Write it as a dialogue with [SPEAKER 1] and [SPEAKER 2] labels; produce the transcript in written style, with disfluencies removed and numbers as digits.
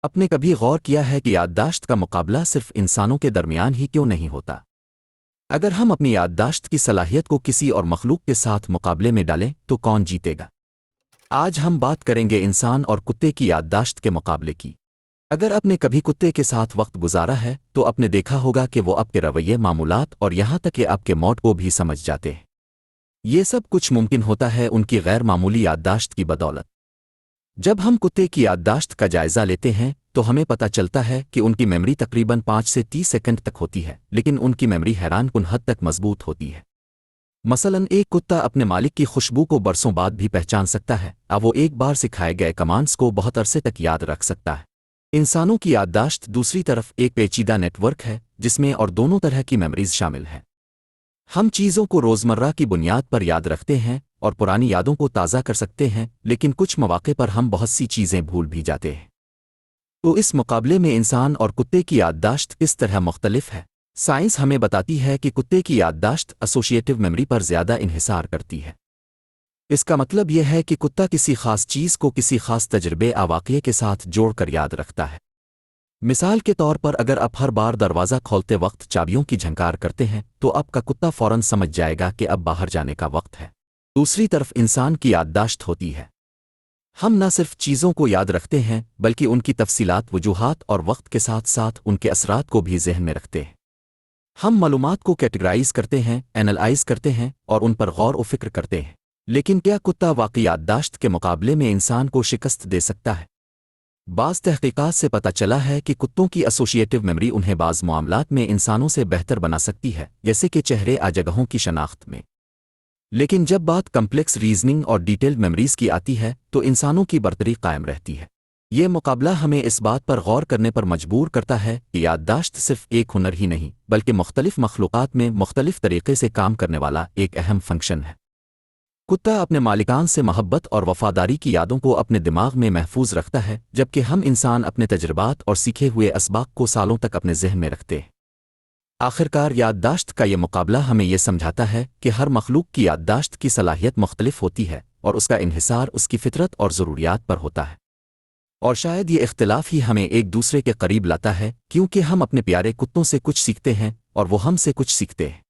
[SPEAKER 1] آپ نے کبھی غور کیا ہے کہ یادداشت کا مقابلہ صرف انسانوں کے درمیان ہی کیوں نہیں ہوتا؟ اگر ہم اپنی یادداشت کی صلاحیت کو کسی اور مخلوق کے ساتھ مقابلے میں ڈالیں تو کون جیتے گا؟ آج ہم بات کریں گے انسان اور کتے کی یادداشت کے مقابلے کی۔ اگر آپ نے کبھی کتے کے ساتھ وقت گزارا ہے تو آپ نے دیکھا ہوگا کہ وہ آپ کے رویے، معمولات اور یہاں تک کہ آپ کے موڈ کو بھی سمجھ جاتے ہیں۔ یہ سب کچھ ممکن ہوتا ہے ان کی غیر معمولی یادداشت کی بدولت۔ جب ہم کتے کی یادداشت کا جائزہ لیتے ہیں تو ہمیں پتہ چلتا ہے کہ ان کی میموری تقریباً 5 سے 30 سیکنڈ تک ہوتی ہے، لیکن ان کی میموری حیران کن حد تک مضبوط ہوتی ہے۔ مثلاً ایک کتا اپنے مالک کی خوشبو کو برسوں بعد بھی پہچان سکتا ہے، اب وہ ایک بار سکھائے گئے کمانڈز کو بہت عرصے تک یاد رکھ سکتا ہے۔ انسانوں کی یادداشت دوسری طرف ایک پیچیدہ نیٹ ورک ہے جس میں اور دونوں طرح کی میموریز شامل ہیں۔ ہم چیزوں کو روزمرہ کی بنیاد پر یاد رکھتے ہیں اور پرانی یادوں کو تازہ کر سکتے ہیں، لیکن کچھ مواقع پر ہم بہت سی چیزیں بھول بھی جاتے ہیں۔ تو اس مقابلے میں انسان اور کتے کی یادداشت کس طرح مختلف ہے؟ سائنس ہمیں بتاتی ہے کہ کتے کی یادداشت ایسوسیٹیو میموری پر زیادہ انحصار کرتی ہے۔ اس کا مطلب یہ ہے کہ کتا کسی خاص چیز کو کسی خاص تجربے یا واقعے کے ساتھ جوڑ کر یاد رکھتا ہے۔ مثال کے طور پر اگر آپ ہر بار دروازہ کھولتے وقت چابیوں کی جھنکار کرتے ہیں تو آپ کا کتا فوراً سمجھ جائے گا کہ اب باہر جانے کا وقت ہے۔ دوسری طرف انسان کی یادداشت ہوتی ہے۔ ہم نہ صرف چیزوں کو یاد رکھتے ہیں بلکہ ان کی تفصیلات، وجوہات اور وقت کے ساتھ ساتھ ان کے اثرات کو بھی ذہن میں رکھتے ہیں۔ ہم معلومات کو کیٹیگرائز کرتے ہیں، اینالائز کرتے ہیں اور ان پر غور و فکر کرتے ہیں، لیکن کیا کتا واقعی یادداشت کے مقابلے میں انسان کو شکست دے سکتا ہے؟ بعض تحقیقات سے پتہ چلا ہے کہ کتوں کی ایسوسیٹیو میموری انہیں بعض معاملات میں انسانوں سے بہتر بنا سکتی ہے، جیسے کہ چہرے یا جگہوں کی شناخت میں۔ لیکن جب بات کمپلیکس ریزننگ اور ڈیٹیلڈ میموریز کی آتی ہے تو انسانوں کی برتری قائم رہتی ہے۔ یہ مقابلہ ہمیں اس بات پر غور کرنے پر مجبور کرتا ہے کہ یادداشت صرف ایک ہنر ہی نہیں بلکہ مختلف مخلوقات میں مختلف طریقے سے کام کرنے والا ایک اہم فنکشن ہے۔ کتا اپنے مالکان سے محبت اور وفاداری کی یادوں کو اپنے دماغ میں محفوظ رکھتا ہے، جبکہ ہم انسان اپنے تجربات اور سیکھے ہوئے اسباق کو سالوں تک اپنے ذہن میں رکھتے ہیں۔ آخرکار یادداشت کا یہ مقابلہ ہمیں یہ سمجھاتا ہے کہ ہر مخلوق کی یادداشت کی صلاحیت مختلف ہوتی ہے اور اس کا انحصار اس کی فطرت اور ضروریات پر ہوتا ہے۔ اور شاید یہ اختلاف ہی ہمیں ایک دوسرے کے قریب لاتا ہے، کیونکہ ہم اپنے پیارے کتوں سے کچھ سیکھتے ہیں اور وہ ہم سے کچھ سیکھتے ہیں۔